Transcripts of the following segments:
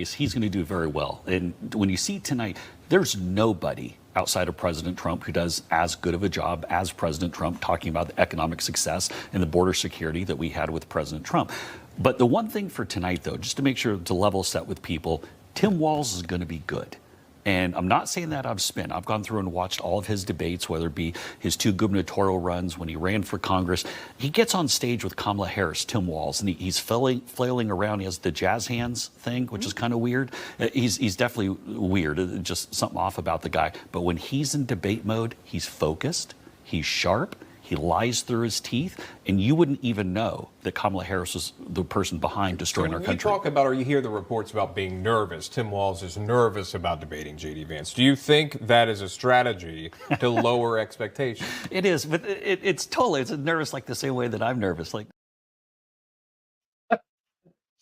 race, he's going to do very well. And when you see tonight, there's nobody outside of President Trump who does as good of a job as President Trump talking about the economic success and the border security that we had with President Trump. But the one thing for tonight, though, just to make sure to level set with people, Tim Walz is going to be good. And I'm not saying that out of spin. I've gone through and watched all of his debates, whether it be his 2 gubernatorial runs when he ran for Congress. He gets on stage with Kamala Harris, Tim Walz, and he's flailing around. He has the jazz hands thing, which is kind of weird. He's definitely weird, just something off about the guy. But when he's in debate mode, he's focused, he's sharp, he lies through his teeth, and you wouldn't even know that Kamala Harris was the person behind destroying our country. You talk about, or you hear the reports about being nervous. Tim Walz is nervous about debating J.D. Vance. Do you think that is a strategy to lower expectations? It is, but it's nervous like the same way that I'm nervous. Like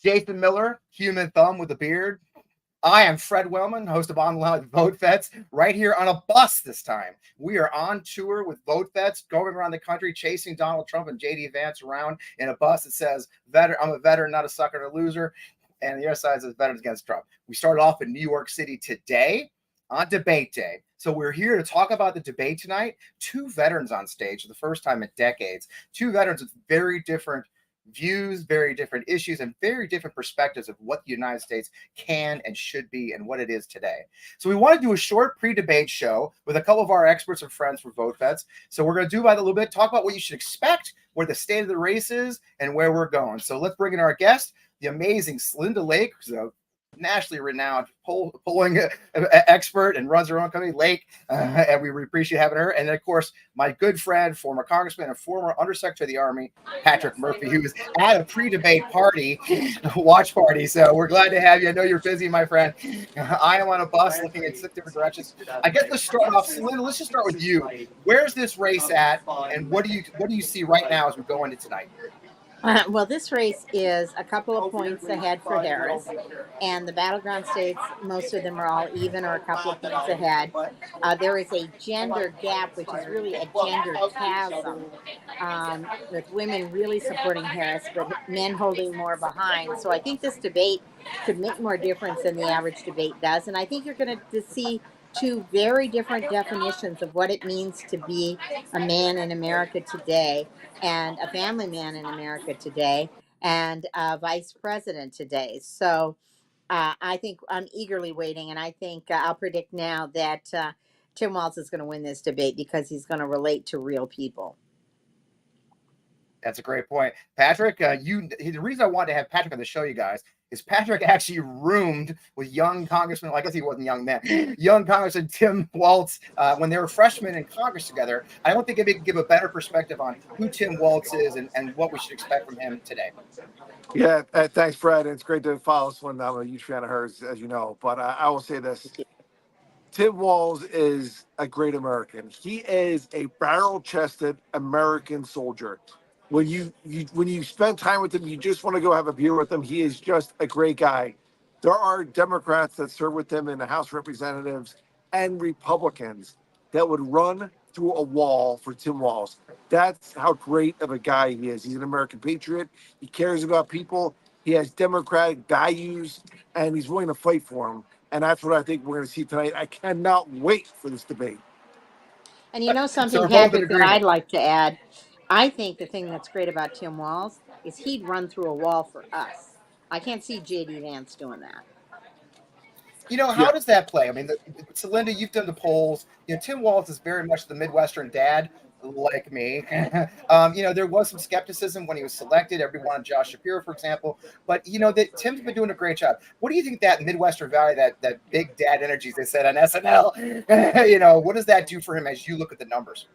Jason Miller, human thumb with a beard. I am Fred Wellman, host of Online with VoteVets, right here on a bus this time. We are on tour with VoteVets, going around the country, chasing Donald Trump and J.D. Vance around in a bus that says, I'm a veteran, not a sucker and a loser. And the other side says, veterans against Trump. We started off in New York City today on debate day. So we're here to talk about the debate tonight. 2 veterans on stage for the first time in decades. 2 veterans with very different views, very different issues, and very different perspectives of what the United States can and should be and what it is today. So we want to do a short pre-debate show with a couple of our experts and friends from VoteVets. So we're going to do by a little bit, talk about what you should expect, where the state of the race is, and where we're going. So let's bring in our guest, the amazing Celinda Lake, who's a nationally renowned polling expert and runs her own company, Lake, and we appreciate having her. And then, of course, my good friend, former congressman and former undersecretary of the Army, Patrick Murphy, who is at a pre-debate party, watch party. So we're glad to have you. I know you're busy, my friend. I am on a bus looking at 6 different directions. I guess let's start off, Celinda, let's just start with you. Where's this race at, and what do you see right now as we go into tonight? Well, this race is a couple of points ahead for Harris, and the battleground states, most of them are all even or a couple of points ahead. There is a gender gap, which is really a gender chasm, with women really supporting Harris, but men holding more behind. So I think this debate could make more difference than the average debate does, and I think you're going to see 2 very different definitions of what it means to be a man in America today, and a family man in America today, and a vice president today. So I think I'm eagerly waiting, and I think I'll predict now that Tim Walz is going to win this debate because he's going to relate to real people. That's a great point. Patrick, the reason I wanted to have Patrick on the show, you guys, is Patrick actually roomed with young Congressman, well, I guess he wasn't young then, young Congressman Tim Walz when they were freshmen in Congress together. I don't think it could give a better perspective on who Tim Walz is and what we should expect from him today. Yeah, thanks, Fred. It's great to follow someone. I'm a huge fan of hers, as you know. But I will say this. Tim Walz is a great American. He is a barrel-chested American soldier. When you spend time with him, you just want to go have a beer with him. He is just a great guy. There are Democrats that serve with him in the House of Representatives and Republicans that would run through a wall for Tim Walz. That's how great of a guy he is. He's an American patriot. He cares about people. He has democratic values, and he's willing to fight for them. And that's what I think we're going to see tonight. I cannot wait for this debate. And you know something, Patrick, that I'd like to add? I think the thing that's great about Tim Walz is he'd run through a wall for us. I can't see J.D. Vance doing that. You know, how does that play? I mean, Celinda, you've done the polls. You know, Tim Walz is very much the Midwestern dad, like me. You know, there was some skepticism when he was selected. Everyone wanted Josh Shapiro, for example. But, you know, Tim's been doing a great job. What do you think that Midwestern Valley, that big dad energy, they said on SNL, you know, what does that do for him as you look at the numbers?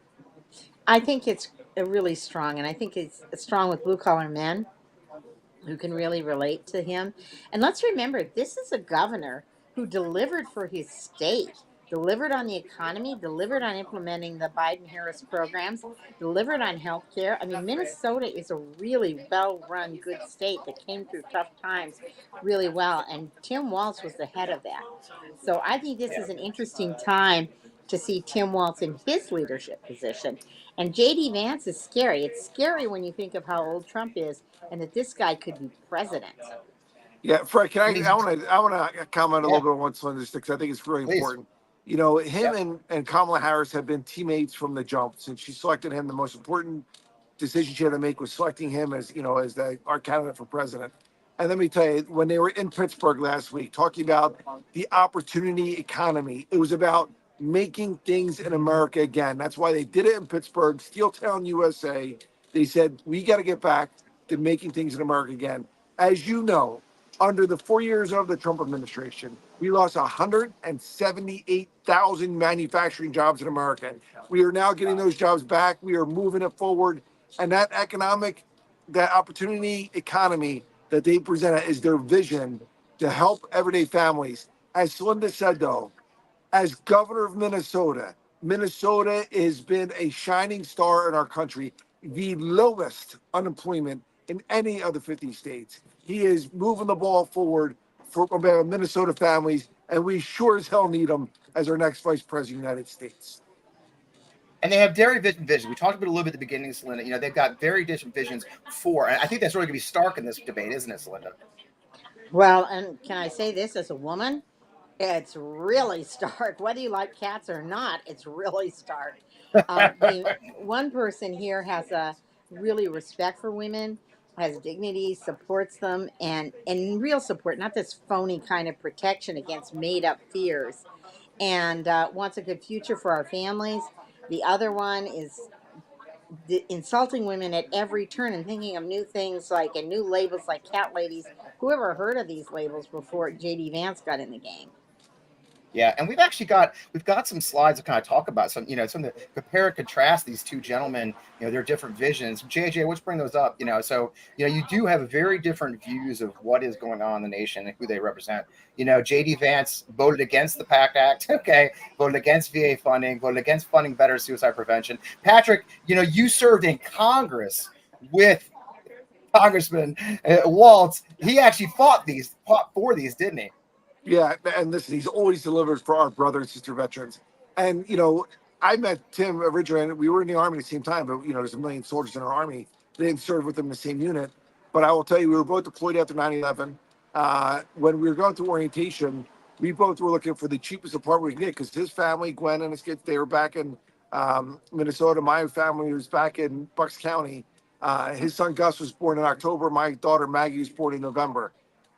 I think it's really strong, and I think it's strong with blue-collar men who can really relate to him. And let's remember, this is a governor who delivered for his state, delivered on the economy, delivered on implementing the Biden-Harris programs, delivered on health care. I mean, Minnesota is a really well-run, good state that came through tough times really well, and Tim Walz was the head of that. So I think this is an interesting time to see Tim Walz in his leadership position. And J.D. Vance is scary. It's scary when you think of how old Trump is and that this guy could be president. Yeah, Fred, can I mean, I want to comment a yeah, little bit on one Celinda because I think it's really please. important. You know, him Yep. and Kamala Harris have been teammates from the jump since she selected him. The most important decision she had to make was selecting him as, you know, as our candidate for president. And let me tell you, when they were in Pittsburgh last week talking about the opportunity economy, it was about making things in America again. That's why they did it in Pittsburgh, Steel Town, USA. They said, we got to get back to making things in America again. As you know, under the 4 years of the Trump administration, we lost 178,000 manufacturing jobs in America. We are now getting those jobs back. We are moving it forward. And that opportunity economy that they presented is their vision to help everyday families. As Celinda said, though, as governor of Minnesota, Minnesota has been a shining star in our country, the lowest unemployment in any of the 50 states. He is moving the ball forward for Minnesota families, and we sure as hell need him as our next vice president of the United States. And they have very different visions. We talked about a little bit at the beginning, Celinda. You know, they've got very different visions for, and I think that's really going to be stark in this debate, isn't it, Celinda? Well, and can I say this as a woman? It's really stark. Whether you like cats or not, it's really stark. The one person here has a really respect for women, has dignity, supports them, and real support, not this phony kind of protection against made up fears, and wants a good future for our families. The other one is insulting women at every turn and thinking of new things like and new labels like cat ladies. Who ever heard of these labels before JD Vance got in the game? Yeah, and we've got some slides to kind of talk about some, you know, some of the compare and contrast these two gentlemen, you know, their different visions. JJ, let's bring those up. You know, so you know, you do have very different views of what is going on in the nation and who they represent. You know, JD Vance voted against the PACT Act, okay, voted against VA funding, voted against funding better suicide prevention. Patrick, you know, you served in Congress with Congressman Walz. He actually fought for these, didn't he? Yeah, and listen, he's always delivered for our brother and sister veterans. And you know, I met Tim originally. We were in the army at the same time, but you know, there's a million soldiers in our army. They didn't serve with them in the same unit. But I will tell you, we were both deployed after 9/11. When we were going through orientation, we both were looking for the cheapest apartment we could get because his family, Gwen and his kids, they were back in Minnesota. My family was back in Bucks County. His son Gus was born in October. My daughter Maggie was born in November.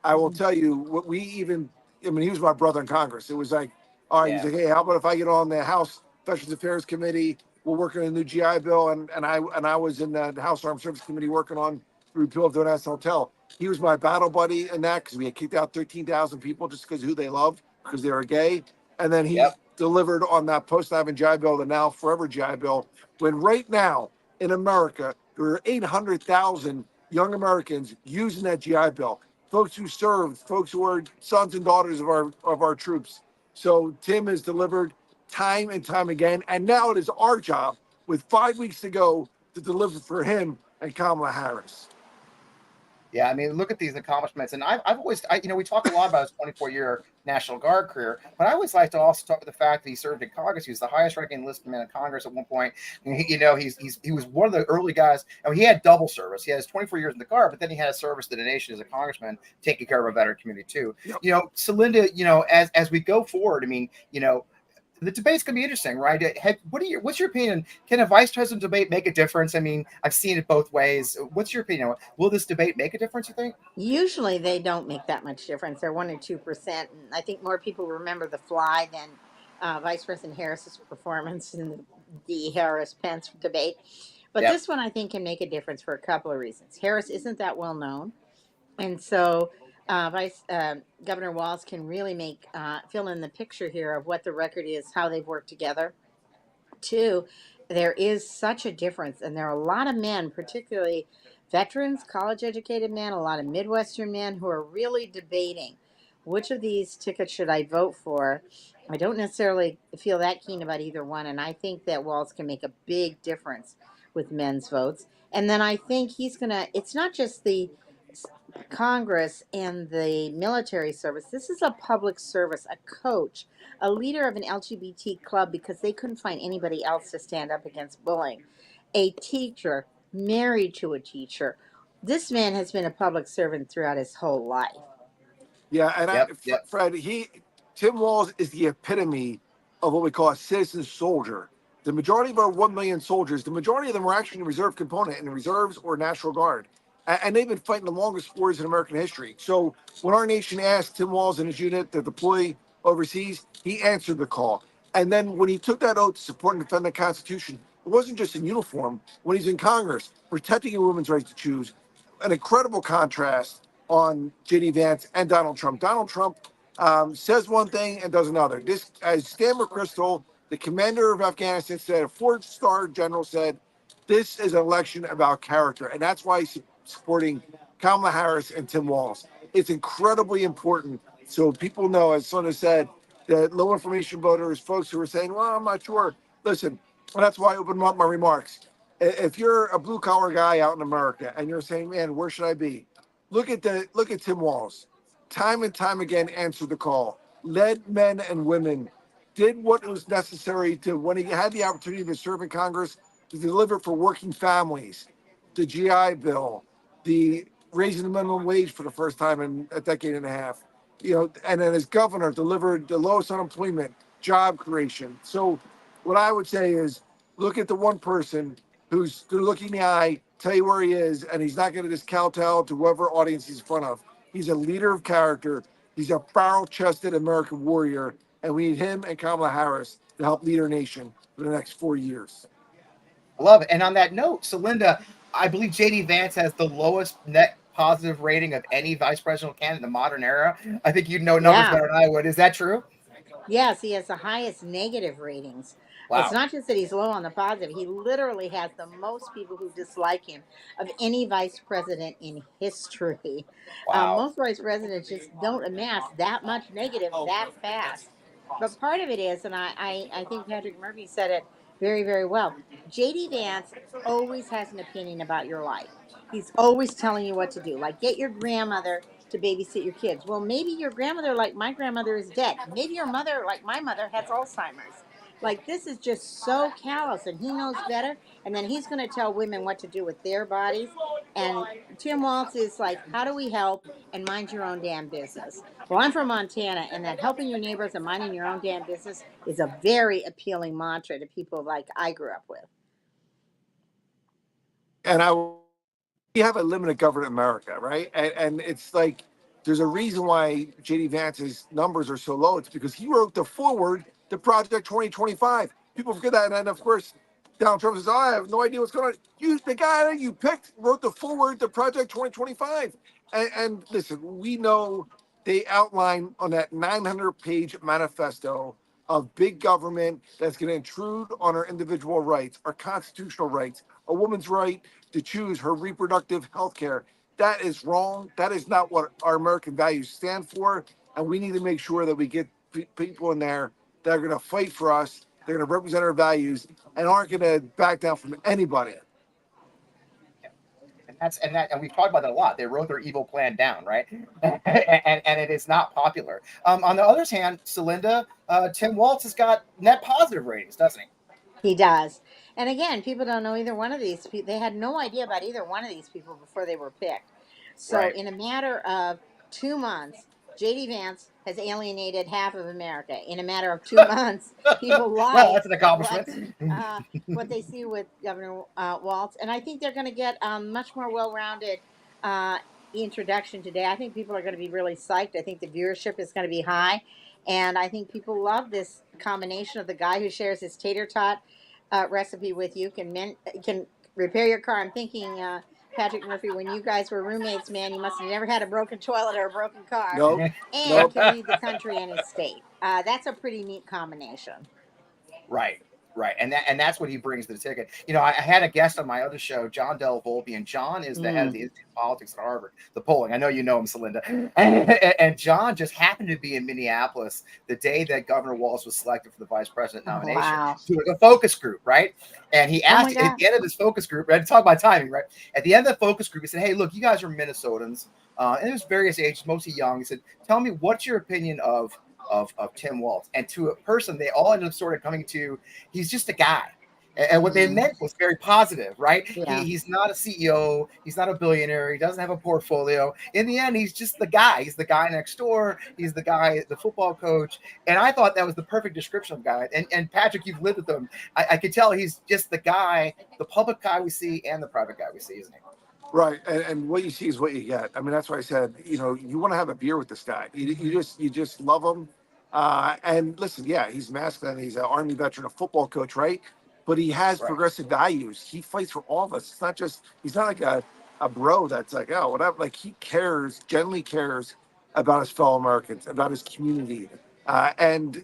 I will tell you, what we even I mean, he was my brother in Congress. It was like, all right, he's Yeah. like, hey, how about if I get on the House Veterans Affairs Committee? We're working on a new GI Bill, and I was in the House Armed Services Committee working on the repeal of the National Hotel. He was my battle buddy in that because we had kicked out 13,000 people just because of who they loved because they were gay, and then he Yep. delivered on that post-9/11 GI Bill, the now forever GI Bill. When right now in America there are 800,000 young Americans using that GI Bill, folks who served, folks who are sons and daughters of our troops. So Tim has delivered time and time again, and now it is our job, with 5 weeks to go, to deliver for him and Kamala Harris. Yeah, I mean, look at these accomplishments, and I've always, you know, we talk a lot about his 24-year National Guard career, but I always like to also talk about the fact that he served in Congress. He was the highest-ranking enlisted man in Congress at one point. And he, you know, he was one of the early guys. I mean, he had double service. He has 24 years in the Guard, but then he had a service to the nation as a congressman, taking care of a veteran community too. Yep. You know, Celinda, you know, as we go forward, I mean, you know, the debate's going to be interesting, right? What's your opinion? Can a vice president debate make a difference? I mean, I've seen it both ways. What's your opinion? Will this debate make a difference, you think? Usually they don't make that much difference. They're 1 or 2%. And I think more people remember the fly than Vice President Harris's performance in the Harris Pence debate. But Yep. this one I think can make a difference for a couple of reasons. Harris isn't that well known. And so Governor Walz can really fill in the picture here of what the record is, how they've worked together. Two, there is such a difference, and there are a lot of men, particularly veterans, college educated men, a lot of Midwestern men who are really debating which of these tickets should I vote for. I don't necessarily feel that keen about either one, and I think that Walz can make a big difference with men's votes. And then I think it's not just the Congress and the military service. This is a public service, a coach, a leader of an LGBT club because they couldn't find anybody else to stand up against bullying, a teacher, married to a teacher. This man has been a public servant throughout his whole life. Yeah, and Yep. Fred, Tim Walz is the epitome of what we call a citizen soldier. The majority of our 1 million soldiers, the majority of them are actually in the reserve component in the reserves or National Guard. And they've been fighting the longest wars in American history. So when our nation asked Tim Walz and his unit to deploy overseas, he answered the call. And then when he took that oath to support and defend the Constitution, it wasn't just in uniform. When he's in Congress, protecting a woman's right to choose, an incredible contrast on JD Vance and Donald Trump. Donald Trump says one thing and does another. This, as Stan McChrystal, the commander of Afghanistan, said, a four-star general said, this is an election about character. And that's why he's supporting Kamala Harris and Tim Walz. It's incredibly important. So people know, as Celinda said, that low information voters, folks who are saying, well, I'm not sure. Listen, and that's why I opened up my remarks. If you're a blue collar guy out in America and you're saying, man, where should I be? Look at Tim Walz. Time and time again answered the call. Led men and women, did what was necessary to, when he had the opportunity to serve in Congress, to deliver for working families, the GI Bill, the raising the minimum wage for the first time in a decade and a half. And then as governor, delivered the lowest unemployment, job creation. So what I would say is look at the one person who's going to look you in the eye, tell you where he is, and he's not going to just kowtow to whoever audience he's in front of. He's a leader of character. He's a barrel-chested American warrior, and we need him and Kamala Harris to help lead our nation for the next 4 years. I love it. And on that note, Celinda, I believe JD Vance has the lowest net positive rating of any vice presidential candidate in the modern era. I think you'd know numbers better than I would. Is that true? Yes, he has the highest negative ratings. It's Wow. not just that he's low on the positive. He literally has the most people who dislike him of any vice president in history. Wow. Most vice presidents just don't amass that much negative that fast. But part of it is, and I think Patrick Murphy said it very, very well. JD Vance always has an opinion about your life. He's always telling you what to do. Like, get your grandmother to babysit your kids. Well, maybe your grandmother, like my grandmother, is dead. Maybe your mother, like my mother, has Alzheimer's. Like, this is just so callous, and he knows better. And then he's going to tell women what to do with their bodies. And Tim Walz is like, how do we help? And mind your own damn business. Well, I'm from Montana, and that helping your neighbors and minding your own damn business is a very appealing mantra to people like I grew up with. And we have a limited government in America, right? And it's like there's a reason why JD Vance's numbers are so low. It's because he wrote the forward to Project 2025. People forget that, and then of course Donald Trump says, "Oh, I have no idea what's going on." The guy that you picked, wrote the forward to Project 2025. And listen, we know they outline on that 900-page manifesto of big government that's going to intrude on our individual rights, our constitutional rights, a woman's right to choose her reproductive health care. That is wrong. That is not what our American values stand for. And we need to make sure that we get people in there that are going to fight for us, they're going to represent our values, and aren't going to back down from anybody. And we've talked about that a lot. They wrote their evil plan down, right? and it is not popular. On the other hand, Celinda, Tim Walz has got net positive ratings, doesn't he? He does. And again, people don't know either one of these people. They had no idea about either one of these people before they were picked. So, Right. in a matter of 2 months, JD Vance has alienated half of America. In a matter of 2 months, people Well, like that's an accomplishment. what they see with Governor Walz. And I think they're going to get much more well rounded introduction today. I think people are going to be really psyched. I think the viewership is going to be high. And I think people love this combination of the guy who shares his tater tot recipe with you, can repair your car. I'm thinking, Patrick Murphy, when you guys were roommates, man, you must have never had a broken toilet or a broken car, Nope. and can lead the country and his state. That's a pretty neat combination. Right. And that's what he brings to the ticket. I had a guest on my other show, John Del Volpe, and John is the head of the Institute of Politics at Harvard, the polling. I know you know him, Celinda. And John just happened to be in Minneapolis the day that Governor Walz was selected for the vice president nomination. Wow. To a focus group, right? And he asked at the end of this focus group, right, to talk about timing, right? At the end of the focus group, he said, "Hey, look, you guys are Minnesotans, and there's various ages, mostly young." He said, "Tell me, what's your opinion of Tim Walz?" And to a person, they all ended up sort of coming to, he's just a guy. And what they meant was very positive, right? Yeah. He's not a CEO. He's not a billionaire. He doesn't have a portfolio. In the end, he's just the guy. He's the guy next door. He's the guy, the football coach. And I thought that was the perfect description of guy. And Patrick, you've lived with him. I could tell he's just the guy, the public guy we see and the private guy we see, isn't he? Right, and what you see is what you get. I mean, that's why I said, you want to have a beer with this guy. You just love him. And listen, yeah, he's masculine. He's an Army veteran, a football coach, right? But he has Right. progressive values. He fights for all of us. It's not just he's not like a bro that's like, oh, whatever. Like he cares, genuinely cares about his fellow Americans, about his community. And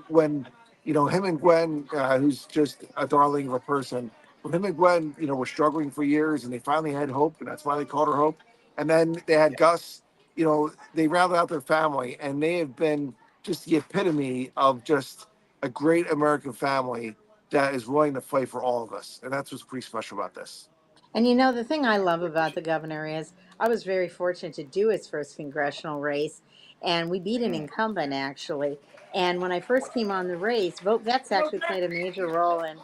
when him and Gwen, who's just a darling of a person, when him and Gwen, were struggling for years, and they finally had hope, and that's why they called her Hope. And then they had Gus. They rounded out their family, and they have been just the epitome of just a great American family that is willing to fight for all of us, and that's what's pretty special about this. And the thing I love about the governor is I was very fortunate to do his first congressional race, and we beat an incumbent actually. And when I first came on the race, Vote Vets actually played a major role in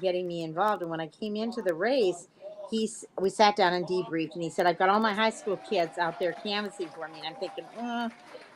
getting me involved. And when I came into the race, we sat down and debriefed, and he said, "I've got all my high school kids out there canvassing for me." And I'm thinking,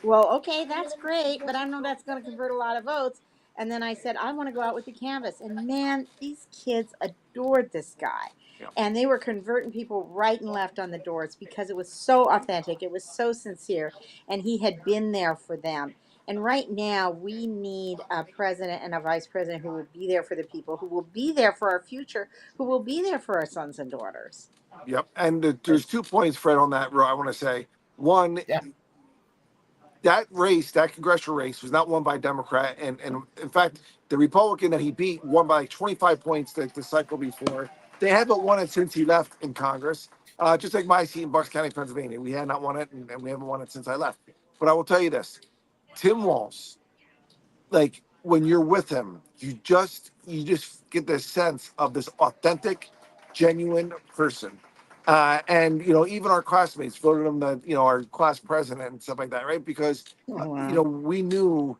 well, okay, that's great, but I don't know that's going to convert a lot of votes. And then I said, I want to go out with the canvas. And man, these kids adored this guy. Yeah. And they were converting people right and left on the doors because it was so authentic. It was so sincere. And he had been there for them. And right now, we need a president and a vice president who will be there for the people, who will be there for our future, who will be there for our sons and daughters. Yep. And there's 2 points, Fred, on that. I want to say one. Yeah. That race, that congressional race, was not won by a Democrat, and in fact, the Republican that he beat won by like 25 points the cycle before. They had not won it since he left in Congress, just like my seat in Bucks County, Pennsylvania. We had not won it, and we haven't won it since I left. But I will tell you this: Tim Walz, like when you're with him, you just get this sense of this authentic, genuine person. And even our classmates voted him our class president and stuff like that, right? Because Wow. we knew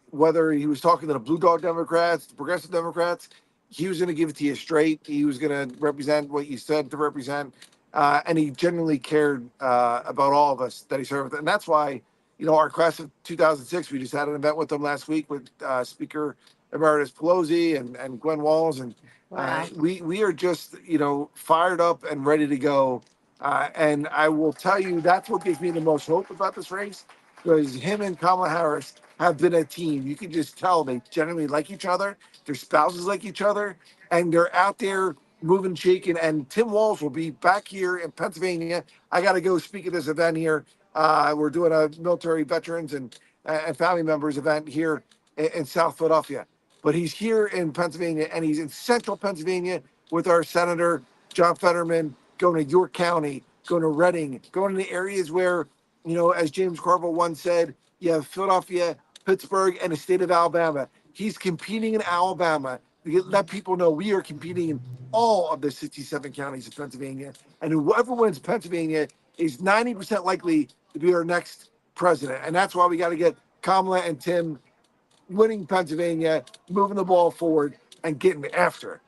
whether he was talking to the blue dog Democrats, the progressive Democrats, he was going to give it to you straight. He was going to represent what you said to represent, and he genuinely cared about all of us that he served, and that's why our class of 2006. We just had an event with them last week with Speaker Emeritus Pelosi and Gwen Walz, and Wow. we are just fired up and ready to go. And I will tell you that's what gives me the most hope about this race, because him and Kamala Harris have been a team. You can just tell they genuinely like each other. Their spouses like each other, and they're out there moving, shaking. And Tim Walz will be back here in Pennsylvania. I got to go speak at this event here. We're doing a military veterans and family members event here in South Philadelphia. But he's here in Pennsylvania, and he's in central Pennsylvania with our Senator John Fetterman, going to York County, going to Reading, going to the areas where, as James Carville once said, you have Philadelphia, Pittsburgh, and the state of Alabama. He's competing in Alabama. Let people know we are competing in all of the 67 counties of Pennsylvania. And whoever wins Pennsylvania is 90% likely to be our next president. And that's why we got to get Kamala and Tim winning Pennsylvania, moving the ball forward, and getting after it.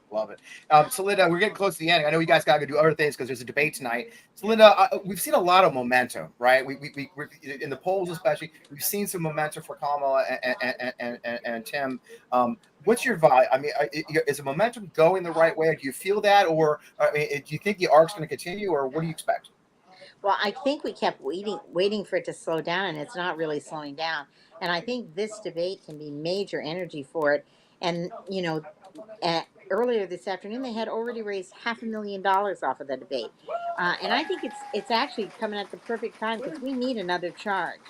Love it. Celinda, we're getting close to the end. I know you guys got to do other things because there's a debate tonight. Celinda, we've seen a lot of momentum, right? We're in the polls, especially. We've seen some momentum for Kamala and Tim. What's your vibe? I mean, is the momentum going the right way? Do you feel that, or do you think the arc's going to continue, or what do you expect? Well, I think we kept waiting for it to slow down, and it's not really slowing down. And I think this debate can be major energy for it. And earlier this afternoon, they had already raised $500,000 off of the debate, and I think it's actually coming at the perfect time because we need another charge.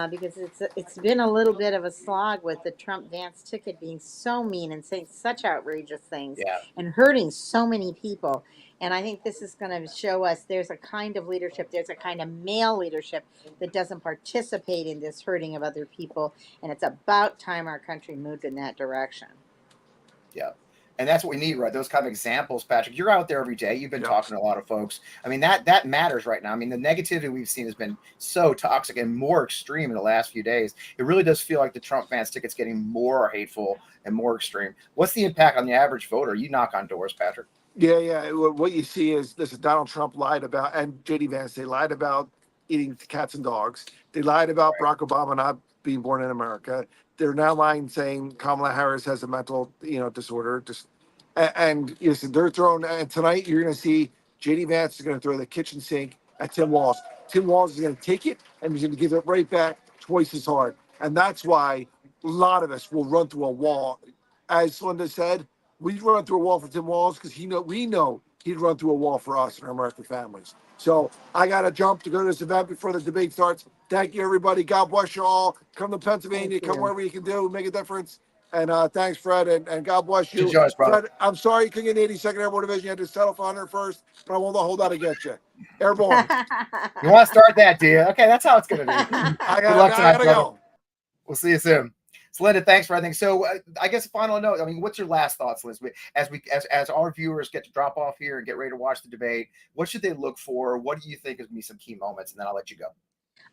Because it's been a little bit of a slog with the Trump Vance ticket being so mean and saying such outrageous things Yeah. and hurting so many people. And I think this is going to show us there's a kind of leadership, there's a kind of male leadership that doesn't participate in this hurting of other people. And it's about time our country moved in that direction. Yeah. And that's what we need, right? Those kind of examples, Patrick. You're out there every day. You've been talking to a lot of folks. I mean, that matters right now. I mean, the negativity we've seen has been so toxic and more extreme in the last few days. It really does feel like the Trump fans ticket's getting more hateful and more extreme. What's the impact on the average voter? You knock on doors, Patrick. Yeah. What you see is this: Donald Trump lied about, and JD Vance, they lied about eating cats and dogs. They lied about Barack Obama not being born in America. They're now lying, saying Kamala Harris has a mental, disorder. And yes, they're throwing. And tonight you're going to see JD Vance is going to throw the kitchen sink at Tim Walz. Tim Walz is going to take it and he's going to give it right back twice as hard. And that's why a lot of us will run through a wall. As Celinda said, we'd run through a wall for Tim Walz because we know he'd run through a wall for us and our American families. So I got to jump to go to this event before the debate starts. Thank you, everybody. God bless you all. Come to Pennsylvania. Come wherever you can make a difference. And thanks, Fred, and God bless you. Joyce, brother. Fred, I'm sorry you couldn't get 82nd Airborne Division. You had to settle for 101st, but I won't hold out against you. Airborne. You want to start that, do you? Okay, that's how it's going to be. I Good luck tonight, gotta brother. go. We'll see you soon. Celinda, thanks for everything. So I guess a final note. I mean, what's your last thoughts, Liz? As our viewers get to drop off here and get ready to watch the debate, what should they look for? What do you think is going to be some key moments? And then I'll let you go.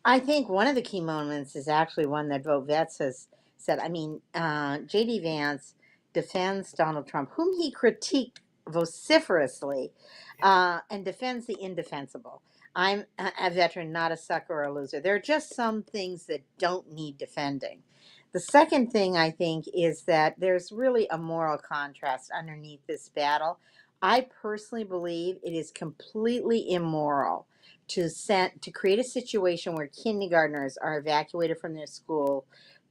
I think one of the key moments is actually one that VoteVets has said. I mean, J.D. Vance defends Donald Trump, whom he critiqued vociferously, and defends the indefensible. I'm a veteran, not a sucker or a loser. There are just some things that don't need defending. The second thing I think is that there's really a moral contrast underneath this battle. I personally believe it is completely immoral to create a situation where kindergartners are evacuated from their school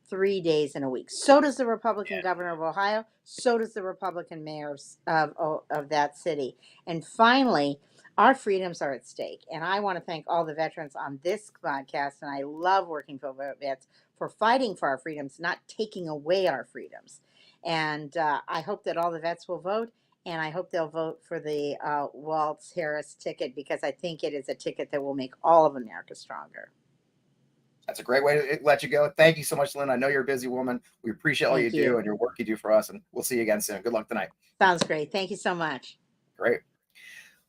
3 days in a week. So does the Republican governor of Ohio. So does the Republican mayor of that city. And finally, our freedoms are at stake. And I want to thank all the veterans on this podcast. And I love working for vets for fighting for our freedoms, not taking away our freedoms. And I hope that all the vets will vote. And I hope they'll vote for the Walz-Harris ticket, because I think it is a ticket that will make all of America stronger. That's a great way to let you go. Thank you so much, Lynn. I know you're a busy woman. We appreciate all you do and your work you do for us. And we'll see you again soon. Good luck tonight. Sounds great. Thank you so much. Great.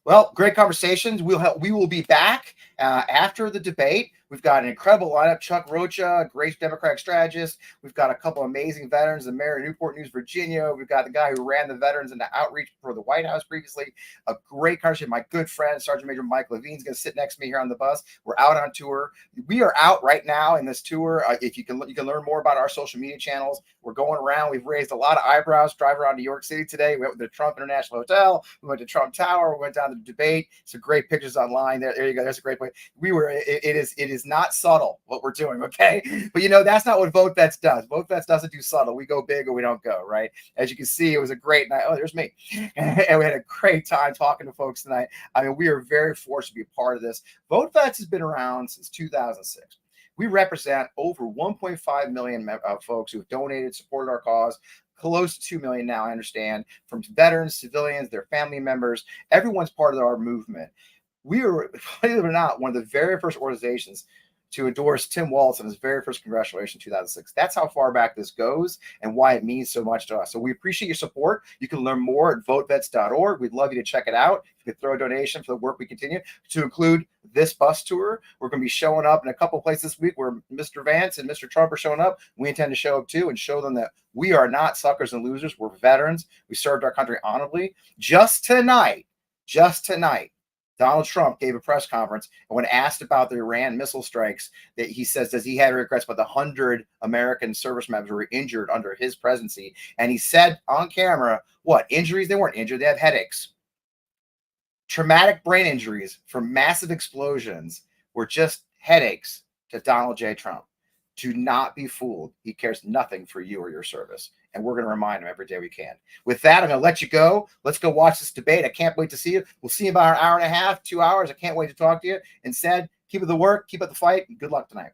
Well, great conversations. We will be back after the debate. We've got an incredible lineup. Chuck Rocha, great Democratic strategist. We've got a couple amazing veterans, the mayor of Newport News, Virginia. We've got the guy who ran the veterans into outreach for the White House previously. A great conversation. My good friend, Sergeant Major Mike Levine's going to sit next to me here on the bus. We're out on tour. We are out right now in this tour. If you can learn more about our social media channels. We're going around. We've raised a lot of eyebrows driving around New York City today. We went to the Trump International Hotel. We went to Trump Tower. We went down to the debate. Some great pictures online. There you go. That's a great point. It is not subtle what we're doing, okay? But that's not what VoteVets does. VoteVets doesn't do subtle. We go big or we don't go, right? As you can see, it was a great night. Oh, there's me. And we had a great time talking to folks tonight. I mean, we are very fortunate to be a part of this. VoteVets has been around since 2006. We represent over 1.5 million folks who have donated, supported our cause. Close to 2 million now, I understand, from veterans, civilians, their family members. Everyone's part of our movement. We are, believe it or not, one of the very first organizations to endorse Tim Walz in his very first congressional election in 2006. That's how far back this goes and why it means so much to us. So we appreciate your support. You can learn more at votevets.org. We'd love you to check it out. You could throw a donation for the work we continue, to include this bus tour. We're going to be showing up in a couple of places this week where Mr. Vance and Mr. Trump are showing up. We intend to show up too and show them that we are not suckers and losers. We're veterans. We served our country honorably. Just tonight, Donald Trump gave a press conference, and when asked about the Iran missile strikes, that he says, does he have regrets about the 100 American service members who were injured under his presidency? And he said on camera, what, injuries? They weren't injured. They have headaches. Traumatic brain injuries from massive explosions were just headaches to Donald J. Trump. Do not be fooled. He cares nothing for you or your service. And we're going to remind him every day we can. With that, I'm going to let you go. Let's go watch this debate. I can't wait to see you. We'll see you in about an hour and a half, 2 hours. I can't wait to talk to you. Instead, keep up the work, keep up the fight, and good luck tonight.